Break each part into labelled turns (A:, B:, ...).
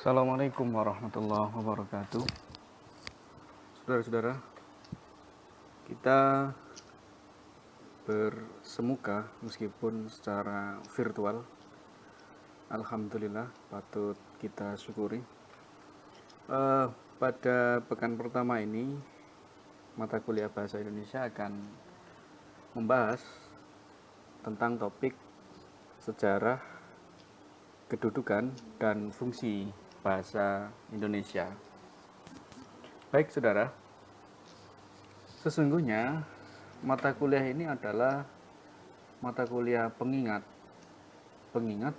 A: Assalamualaikum warahmatullahi wabarakatuh. Saudara-saudara, kita bersemuka meskipun secara virtual. Alhamdulillah, patut kita syukuri. Pada pekan pertama ini, mata kuliah Bahasa Indonesia akan membahas tentang topik sejarah, kedudukan, dan fungsi bahasa Indonesia. Baik saudara, sesungguhnya mata kuliah ini adalah mata kuliah pengingat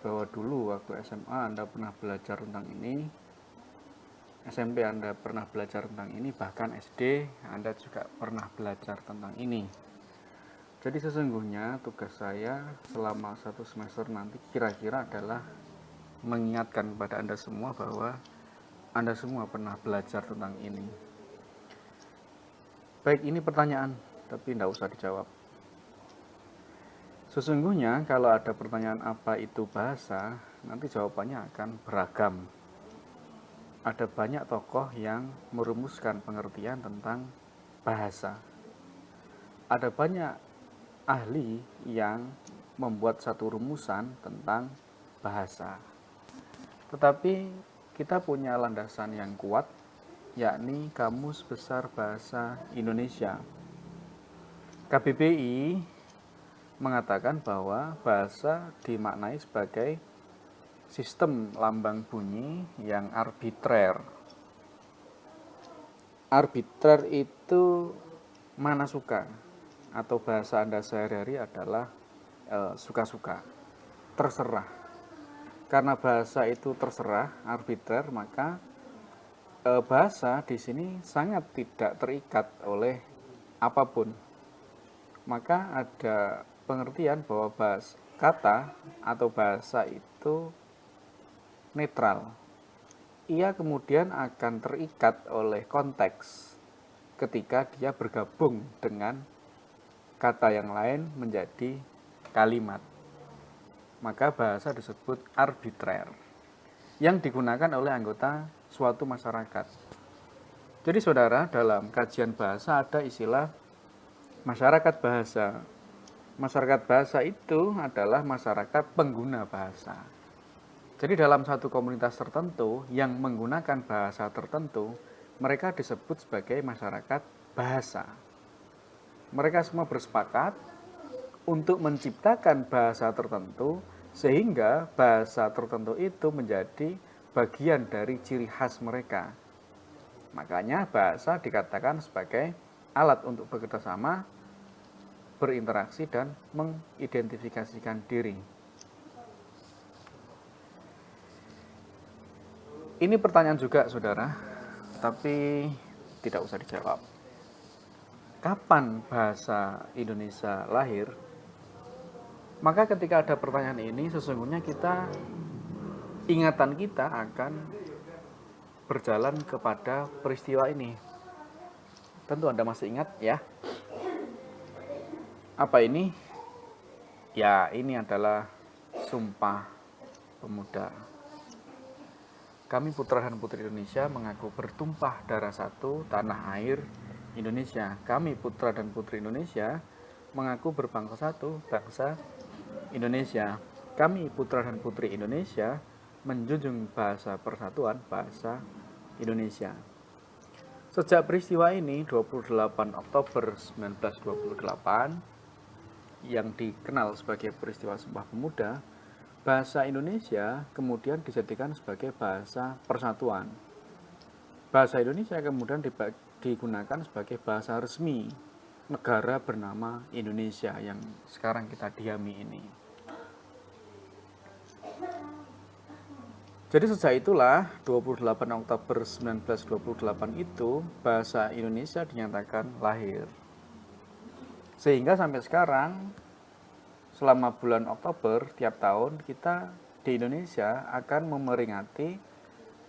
A: bahwa dulu waktu SMA Anda pernah belajar tentang ini, SMP Anda pernah belajar tentang ini, bahkan SD Anda juga pernah belajar tentang ini. Jadi sesungguhnya tugas saya selama 1 semester nanti kira-kira adalah mengingatkan kepada Anda semua bahwa Anda semua pernah belajar tentang ini. Baik, ini pertanyaan, tapi tidak usah dijawab. Sesungguhnya kalau ada pertanyaan apa itu bahasa, nanti jawabannya akan beragam. Ada banyak tokoh yang merumuskan pengertian tentang bahasa. Ada banyak ahli yang membuat satu rumusan tentang bahasa. Tetapi kita punya landasan yang kuat, yakni Kamus Besar Bahasa Indonesia. KBBI mengatakan bahwa bahasa dimaknai sebagai sistem lambang bunyi yang arbitrer. Arbitrer itu mana suka, atau bahasa Anda sehari-hari adalah suka-suka, terserah. Karena bahasa itu terserah, arbitrer, maka bahasa di sini sangat tidak terikat oleh apapun. Maka ada pengertian bahwa kata atau bahasa itu netral. Ia kemudian akan terikat oleh konteks ketika dia bergabung dengan kata yang lain menjadi kalimat. Maka bahasa disebut arbitrer yang digunakan oleh anggota suatu masyarakat. Jadi saudara, dalam kajian bahasa ada istilah masyarakat bahasa. Masyarakat bahasa itu adalah masyarakat pengguna bahasa. Jadi dalam satu komunitas tertentu yang menggunakan bahasa tertentu, mereka disebut sebagai masyarakat bahasa. Mereka semua bersepakat untuk menciptakan bahasa tertentu, sehingga bahasa tertentu itu menjadi bagian dari ciri khas mereka. Makanya bahasa dikatakan sebagai alat untuk bekerja sama, berinteraksi, dan mengidentifikasikan diri. Ini pertanyaan juga saudara, tapi tidak usah dijawab. Kapan bahasa Indonesia lahir? Maka ketika ada pertanyaan ini, sesungguhnya ingatan kita akan berjalan kepada peristiwa ini. Tentu Anda masih ingat ya. Apa ini? Ya, ini adalah Sumpah Pemuda. Kami putra dan putri Indonesia mengaku bertumpah darah satu tanah air Indonesia. Kami putra dan putri Indonesia mengaku berbangsa satu, bangsa Indonesia. Kami putra dan putri Indonesia menjunjung bahasa persatuan, bahasa Indonesia. Sejak peristiwa ini 28 Oktober 1928 yang dikenal sebagai peristiwa Sumpah Pemuda, bahasa Indonesia kemudian dijadikan sebagai bahasa persatuan. Bahasa Indonesia kemudian digunakan sebagai bahasa resmi negara bernama Indonesia yang sekarang kita diami ini. Jadi sejak itulah 28 Oktober 1928 itu bahasa Indonesia dinyatakan lahir. Sehingga sampai sekarang selama bulan Oktober tiap tahun kita di Indonesia akan memperingati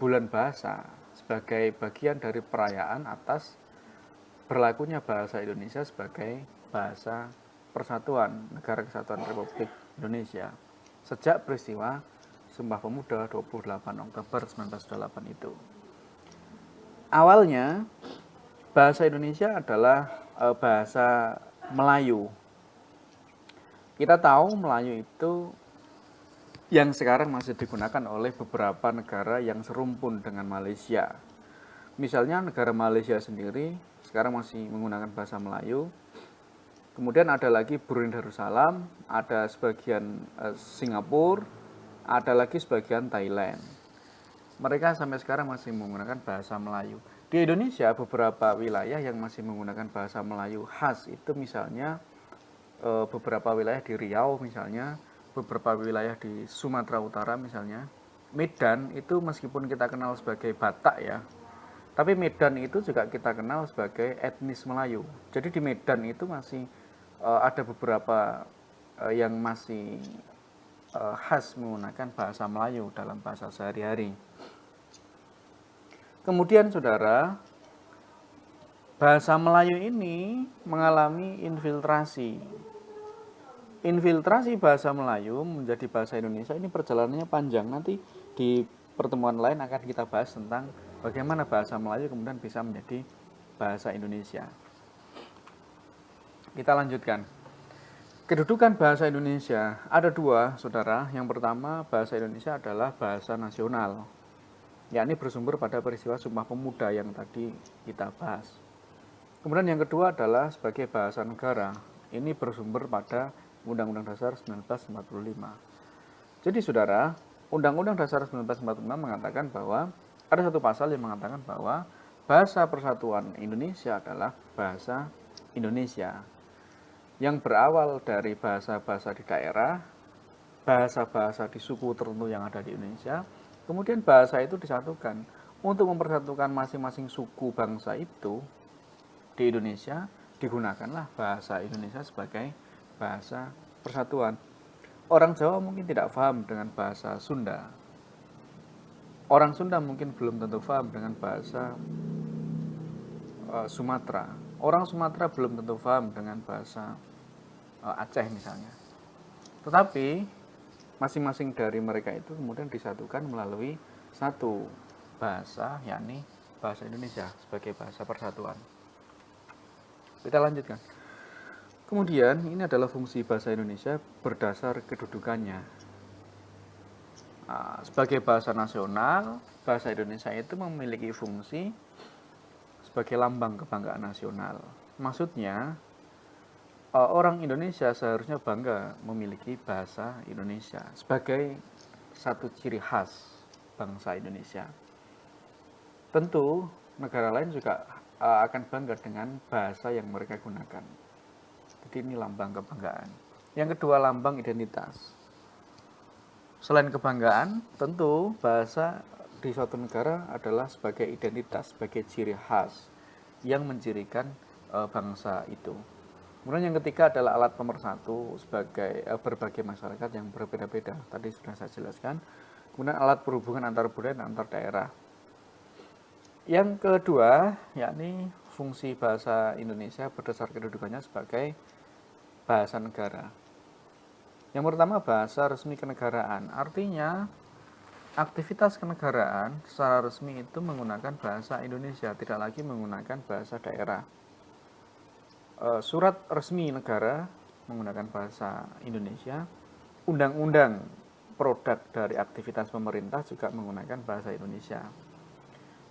A: bulan bahasa sebagai bagian dari perayaan atas berlakunya bahasa Indonesia sebagai bahasa persatuan Negara Kesatuan Republik Indonesia sejak peristiwa Sumpah Pemuda 28 Oktober 1928 itu. Awalnya bahasa Indonesia adalah bahasa Melayu. Kita tahu Melayu itu yang sekarang masih digunakan oleh beberapa negara yang serumpun dengan Malaysia. Misalnya negara Malaysia sendiri sekarang masih menggunakan bahasa Melayu. Kemudian ada lagi Brunei Darussalam, ada sebagian Singapura, ada lagi sebagian Thailand. Mereka sampai sekarang masih menggunakan bahasa Melayu. Di Indonesia beberapa wilayah yang masih menggunakan bahasa Melayu khas itu misalnya beberapa wilayah di Riau misalnya, beberapa wilayah di Sumatera Utara misalnya. Medan itu meskipun kita kenal sebagai Batak ya, tapi Medan itu juga kita kenal sebagai etnis Melayu. Jadi di Medan itu masih ada beberapa yang masih khas menggunakan bahasa Melayu dalam bahasa sehari-hari. Kemudian saudara, bahasa Melayu ini mengalami infiltrasi. Infiltrasi bahasa Melayu menjadi bahasa Indonesia ini perjalanannya panjang. Nanti di pertemuan lain akan kita bahas tentang bagaimana bahasa Melayu kemudian bisa menjadi bahasa Indonesia. Kita lanjutkan. Kedudukan bahasa Indonesia ada dua, saudara. Yang pertama, bahasa Indonesia adalah bahasa nasional, yakni bersumber pada peristiwa Sumpah Pemuda yang tadi kita bahas. Kemudian yang kedua adalah sebagai bahasa negara. Ini bersumber pada Undang-Undang Dasar 1945. Jadi saudara, Undang-Undang Dasar 1945 mengatakan bahwa ada satu pasal yang mengatakan bahwa bahasa persatuan Indonesia adalah bahasa Indonesia, yang berawal dari bahasa-bahasa di daerah, bahasa-bahasa di suku tertentu yang ada di Indonesia, kemudian bahasa itu disatukan. Untuk mempersatukan masing-masing suku bangsa itu di Indonesia, digunakanlah bahasa Indonesia sebagai bahasa persatuan. Orang Jawa mungkin tidak paham dengan bahasa Sunda. Orang Sunda mungkin belum tentu paham dengan bahasa Sumatera. Orang Sumatera belum tentu paham dengan bahasa Aceh misalnya. Tetapi masing-masing dari mereka itu kemudian disatukan melalui satu bahasa, yakni bahasa Indonesia sebagai bahasa persatuan. Kita lanjutkan. Kemudian ini adalah fungsi bahasa Indonesia berdasar kedudukannya. Sebagai bahasa nasional, bahasa Indonesia itu memiliki fungsi sebagai lambang kebanggaan nasional. Maksudnya, orang Indonesia seharusnya bangga memiliki bahasa Indonesia sebagai satu ciri khas bangsa Indonesia. Tentu negara lain juga akan bangga dengan bahasa yang mereka gunakan. Jadi ini lambang kebanggaan. Yang kedua, lambang identitas. Selain kebanggaan, tentu bahasa di suatu negara adalah sebagai identitas, sebagai ciri khas yang mencirikan bangsa itu. Kemudian yang ketiga adalah alat pemersatu sebagai berbagai masyarakat yang berbeda-beda. Tadi sudah saya jelaskan. Kemudian alat perhubungan antar budaya dan antar daerah. Yang kedua, yakni fungsi bahasa Indonesia berdasar kedudukannya sebagai bahasa negara. Yang pertama, bahasa resmi kenegaraan. Artinya, aktivitas kenegaraan secara resmi itu menggunakan bahasa Indonesia, tidak lagi menggunakan bahasa daerah. Surat resmi negara menggunakan bahasa Indonesia, undang-undang produk dari aktivitas pemerintah juga menggunakan bahasa Indonesia.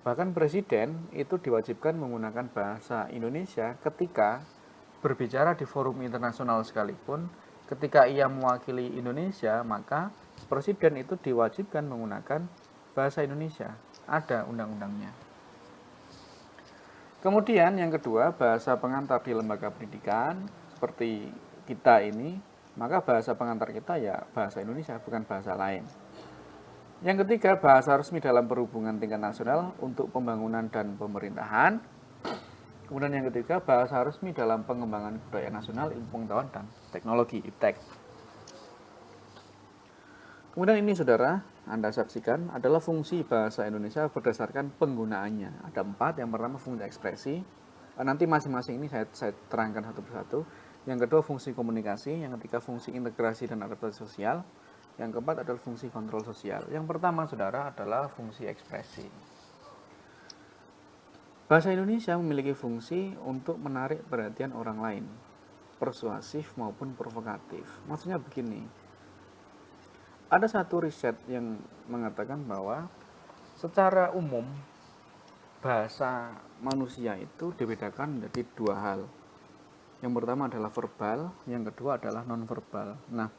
A: Bahkan presiden itu diwajibkan menggunakan bahasa Indonesia ketika berbicara di forum internasional sekalipun. Ketika ia mewakili Indonesia, maka presiden itu diwajibkan menggunakan bahasa Indonesia. Ada undang-undangnya. Kemudian yang kedua, bahasa pengantar di lembaga pendidikan seperti kita ini, maka bahasa pengantar kita ya bahasa Indonesia, bukan bahasa lain. Yang ketiga, bahasa resmi dalam perhubungan tingkat nasional untuk pembangunan dan pemerintahan. Kemudian yang ketiga, bahasa resmi dalam pengembangan budaya nasional, ilmu pengetahuan dan teknologi, IPTEK. Kemudian ini saudara, Anda saksikan adalah fungsi bahasa Indonesia berdasarkan penggunaannya. Ada 4, yang pertama fungsi ekspresi. Nanti masing-masing ini saya terangkan satu persatu. Yang kedua fungsi komunikasi, yang ketiga fungsi integrasi dan adaptasi sosial. Yang keempat adalah fungsi kontrol sosial. Yang pertama, saudara, adalah fungsi ekspresi. Bahasa Indonesia memiliki fungsi untuk menarik perhatian orang lain, persuasif maupun provokatif. Maksudnya begini, ada satu riset yang mengatakan bahwa secara umum bahasa manusia itu dibedakan menjadi dua hal. Yang pertama adalah verbal, yang kedua adalah non-verbal. Nah,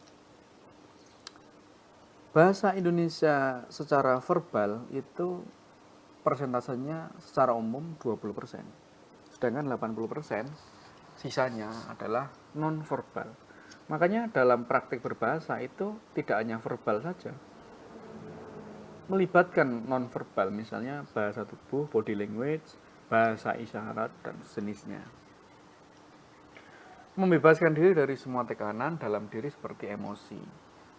A: bahasa Indonesia secara verbal itu persentasenya secara umum 20%. Sedangkan 80% sisanya adalah non-verbal. Makanya dalam praktik berbahasa itu tidak hanya verbal saja, melibatkan non-verbal, misalnya bahasa tubuh, body language, bahasa isyarat, dan sejenisnya. Membebaskan diri dari semua tekanan dalam diri seperti emosi.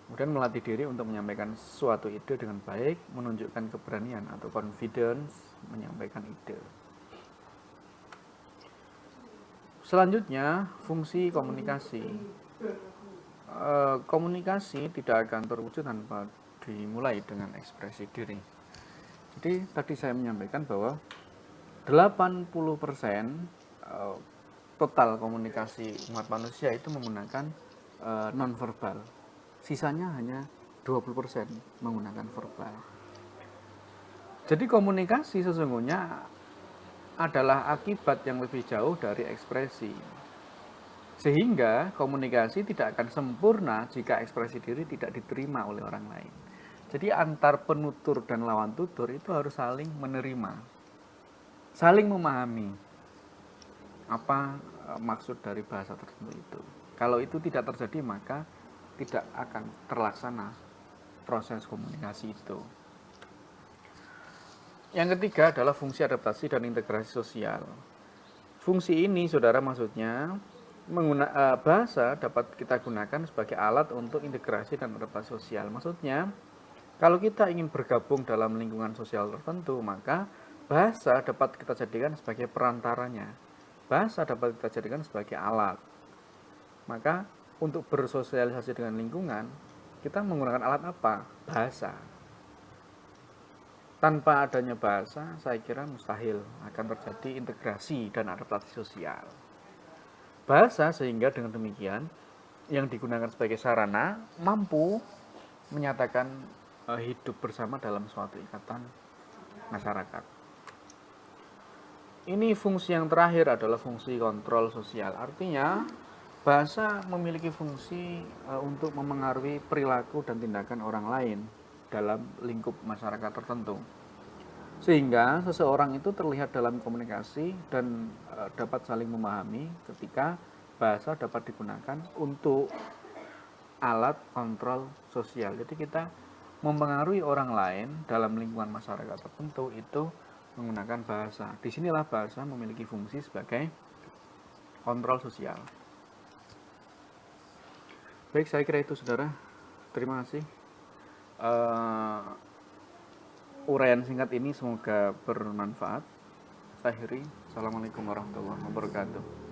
A: Kemudian melatih diri untuk menyampaikan suatu ide dengan baik, menunjukkan keberanian atau confidence menyampaikan ide. Selanjutnya, fungsi komunikasi. Komunikasi tidak akan terwujud tanpa dimulai dengan ekspresi diri. Jadi tadi saya menyampaikan bahwa 80% total komunikasi umat manusia itu menggunakan non-verbal. Sisanya hanya 20% menggunakan verbal. Jadi komunikasi sesungguhnya adalah akibat yang lebih jauh dari ekspresi. Sehingga komunikasi tidak akan sempurna jika ekspresi diri tidak diterima oleh orang lain. Jadi antar penutur dan lawan tutur itu harus saling menerima, saling memahami apa maksud dari bahasa tertentu itu. Kalau itu tidak terjadi, maka tidak akan terlaksana proses komunikasi itu. Yang ketiga adalah fungsi adaptasi dan integrasi sosial. Fungsi ini, saudara, maksudnya bahasa dapat kita gunakan sebagai alat untuk integrasi dan adaptasi sosial. Maksudnya, kalau kita ingin bergabung dalam lingkungan sosial tertentu, maka bahasa dapat kita jadikan sebagai perantaranya. Bahasa dapat kita jadikan sebagai alat. Maka untuk bersosialisasi dengan lingkungan, kita menggunakan alat apa? Bahasa. Tanpa adanya bahasa, saya kira mustahil akan terjadi integrasi dan adaptasi sosial. Bahasa sehingga dengan demikian yang digunakan sebagai sarana mampu menyatakan hidup bersama dalam suatu ikatan masyarakat. Ini fungsi yang terakhir adalah fungsi kontrol sosial. Artinya bahasa memiliki fungsi untuk memengaruhi perilaku dan tindakan orang lain dalam lingkup masyarakat tertentu. Sehingga seseorang itu terlihat dalam komunikasi dan dapat saling memahami ketika bahasa dapat digunakan untuk alat kontrol sosial. Jadi kita mempengaruhi orang lain dalam lingkungan masyarakat tertentu itu menggunakan bahasa. Disinilah bahasa memiliki fungsi sebagai kontrol sosial. Baik, saya kira itu, saudara. Terima kasih. Uraian singkat ini semoga bermanfaat. Saya akhiri. Assalamualaikum warahmatullahi wabarakatuh.